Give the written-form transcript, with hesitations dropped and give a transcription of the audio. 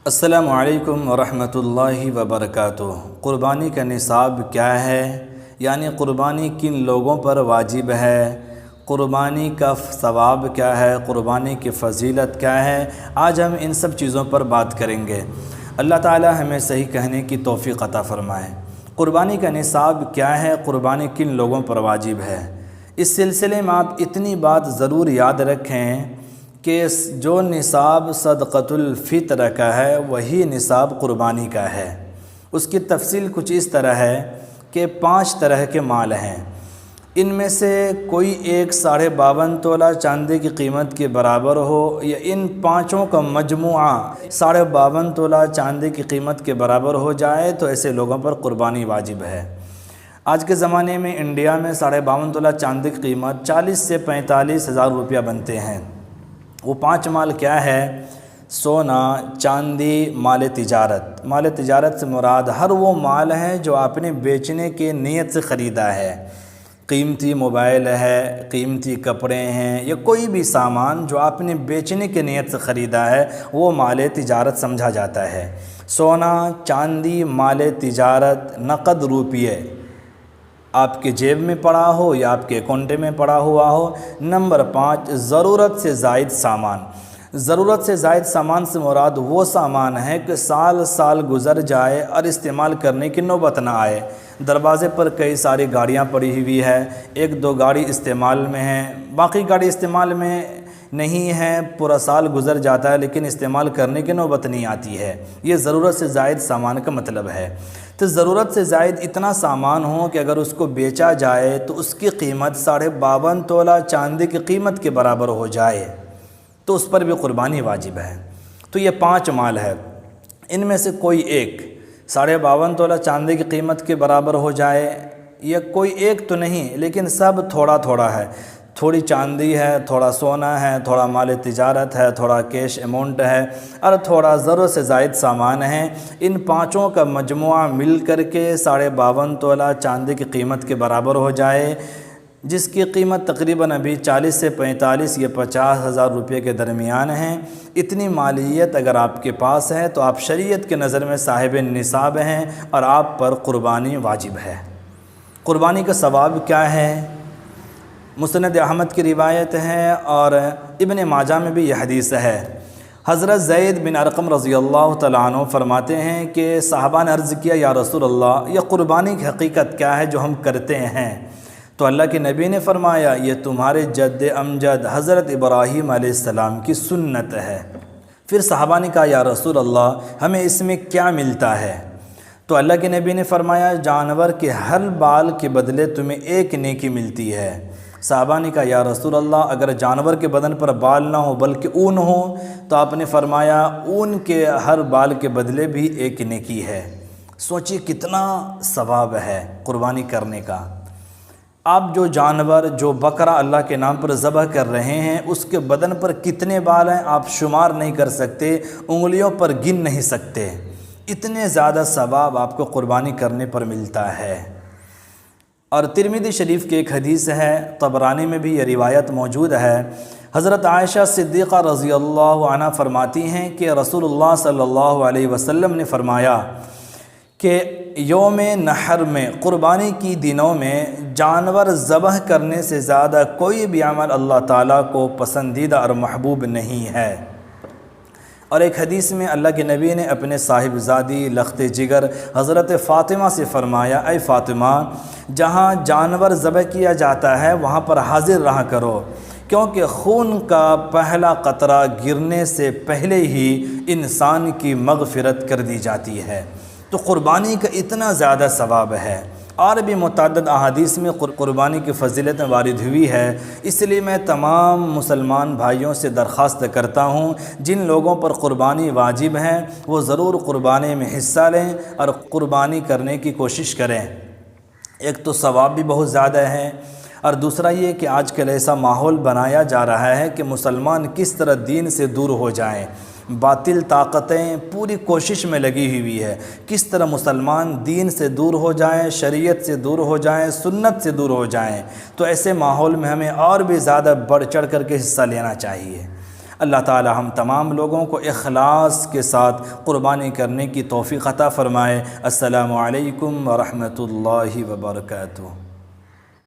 السلام علیکم ورحمۃ اللہ وبرکاتہ۔ قربانی کا نصاب کیا ہے، یعنی قربانی کن لوگوں پر واجب ہے، قربانی کا ثواب کیا ہے، قربانی کی فضیلت کیا ہے، آج ہم ان سب چیزوں پر بات کریں گے۔ اللہ تعالی ہمیں صحیح کہنے کی توفیق عطا فرمائے۔ قربانی کا نصاب کیا ہے، قربانی کن لوگوں پر واجب ہے، اس سلسلے میں آپ اتنی بات ضرور یاد رکھیں کہ جو نصاب صدقۃ الفطر کا ہے وہی نصاب قربانی کا ہے۔ اس کی تفصیل کچھ اس طرح ہے کہ 5 طرح کے مال ہیں، ان میں سے کوئی ایک 52.5 تولہ چاندی کی قیمت کے برابر ہو یا ان پانچوں کا مجموعہ 52.5 تولہ چاندی کی قیمت کے برابر ہو جائے تو ایسے لوگوں پر قربانی واجب ہے۔ آج کے زمانے میں انڈیا میں 52.5 تولہ چاندی کی قیمت 40 سے 45 ہزار روپیہ بنتے ہیں۔ وہ 5 مال کیا ہے؟ سونا، چاندی، مال تجارت۔ مال تجارت سے مراد ہر وہ مال ہے جو آپ نے بیچنے کے نیت سے خریدا ہے، قیمتی موبائل ہے، قیمتی کپڑے ہیں یا کوئی بھی سامان جو آپ نے بیچنے کے نیت سے خریدا ہے وہ مال تجارت سمجھا جاتا ہے۔ سونا، چاندی، مال تجارت، نقد روپیے آپ کے جیب میں پڑا ہو یا آپ کے اکاؤنٹ میں پڑا ہوا ہو۔ نمبر 5، ضرورت سے زائد سامان۔ ضرورت سے زائد سامان سے مراد وہ سامان ہے کہ سال سال گزر جائے اور استعمال کرنے کی نوبت نہ آئے۔ دروازے پر کئی ساری گاڑیاں پڑی ہوئی ہے، 1-2 گاڑی استعمال میں ہیں، باقی گاڑی استعمال میں نہیں ہے، پورا سال گزر جاتا ہے لیکن استعمال کرنے کی نوبت نہیں آتی ہے، یہ ضرورت سے زائد سامان کا مطلب ہے۔ تو ضرورت سے زائد اتنا سامان ہو کہ اگر اس کو بیچا جائے تو اس کی قیمت 52.5 تولہ چاندی کی قیمت کے برابر ہو جائے تو اس پر بھی قربانی واجب ہے۔ تو یہ 5 مال ہے، ان میں سے کوئی ایک 52.5 تولہ چاندی کی قیمت کے برابر ہو جائے، یا کوئی ایک تو نہیں لیکن سب تھوڑا تھوڑا ہے، تھوڑی چاندی ہے، تھوڑا سونا ہے، تھوڑا مال تجارت ہے، تھوڑا کیش اماؤنٹ ہے اور تھوڑا ضرورت سے زائد سامان ہے۔ ان 5 کا مجموعہ مل کر کے 52.5 تولہ چاندی کی قیمت کے برابر ہو جائے، جس کی قیمت تقریباً ابھی 40 سے 45 یا 50 ہزار روپے کے درمیان ہیں۔ اتنی مالیت اگر آپ کے پاس ہے تو آپ شریعت کے نظر میں صاحب نصاب ہیں اور آپ پر قربانی واجب ہے۔ قربانی کا ثواب کیا ہے؟ مسند احمد کی روایت ہے اور ابن ماجہ میں بھی یہ حدیث ہے۔ حضرت زید بن ارقم رضی اللہ تعالیٰ عنہ فرماتے ہیں کہ صحابہ نے عرض کیا، یا رسول اللہ، یہ قربانی کی حقیقت کیا ہے جو ہم کرتے ہیں؟ تو اللہ کے نبی نے فرمایا، یہ تمہارے جد امجد حضرت ابراہیم علیہ السلام کی سنت ہے۔ پھر صحابہ نے کہا، یا رسول اللہ، ہمیں اس میں کیا ملتا ہے؟ تو اللہ کے نبی نے فرمایا، جانور کے ہر بال کے بدلے تمہیں ایک نیکی ملتی ہے۔ صحابہ نے کہا، یا رسول اللہ، اگر جانور کے بدن پر بال نہ ہو بلکہ اون ہو؟ تو آپ نے فرمایا، اون کے ہر بال کے بدلے بھی ایک نیکی ہے۔ سوچیے کتنا ثواب ہے قربانی کرنے کا۔ آپ جو جانور، جو بکرا اللہ کے نام پر ذبح کر رہے ہیں، اس کے بدن پر کتنے بال ہیں آپ شمار نہیں کر سکتے، انگلیوں پر گن نہیں سکتے، اتنے زیادہ ثواب آپ کو قربانی کرنے پر ملتا ہے۔ اور ترمذی شریف کی ایک حدیث ہے، طبرانی میں بھی یہ روایت موجود ہے، حضرت عائشہ صدیقہ رضی اللہ عنہ فرماتی ہیں کہ رسول اللہ صلی اللہ علیہ وسلم نے فرمایا کہ یوم نحر میں، قربانی کی دنوں میں، جانور ذبح کرنے سے زیادہ کوئی بھی عمل اللہ تعالیٰ کو پسندیدہ اور محبوب نہیں ہے۔ اور ایک حدیث میں اللہ کے نبی نے اپنے صاحبزادی لخت جگر حضرت فاطمہ سے فرمایا، اے فاطمہ، جہاں جانور ذبح کیا جاتا ہے وہاں پر حاضر رہا کرو، کیونکہ خون کا پہلا قطرہ گرنے سے پہلے ہی انسان کی مغفرت کر دی جاتی ہے۔ تو قربانی کا اتنا زیادہ ثواب ہے، اور بھی متعدد احادیث میں قربانی کی فضیلت وارد ہوئی ہے۔ اس لیے میں تمام مسلمان بھائیوں سے درخواست کرتا ہوں، جن لوگوں پر قربانی واجب ہے وہ ضرور قربانی میں حصہ لیں اور قربانی کرنے کی کوشش کریں۔ ایک تو ثواب بھی بہت زیادہ ہے، اور دوسرا یہ کہ آج کل ایسا ماحول بنایا جا رہا ہے کہ مسلمان کس طرح دین سے دور ہو جائیں، باطل طاقتیں پوری کوشش میں لگی ہوئی ہے کس طرح مسلمان دین سے دور ہو جائیں، شریعت سے دور ہو جائیں، سنت سے دور ہو جائیں۔ تو ایسے ماحول میں ہمیں اور بھی زیادہ بڑھ چڑھ کر کے حصہ لینا چاہیے۔ اللہ تعالی ہم تمام لوگوں کو اخلاص کے ساتھ قربانی کرنے کی توفیق عطا فرمائے۔ السلام علیکم ورحمۃ اللہ وبرکاتہ۔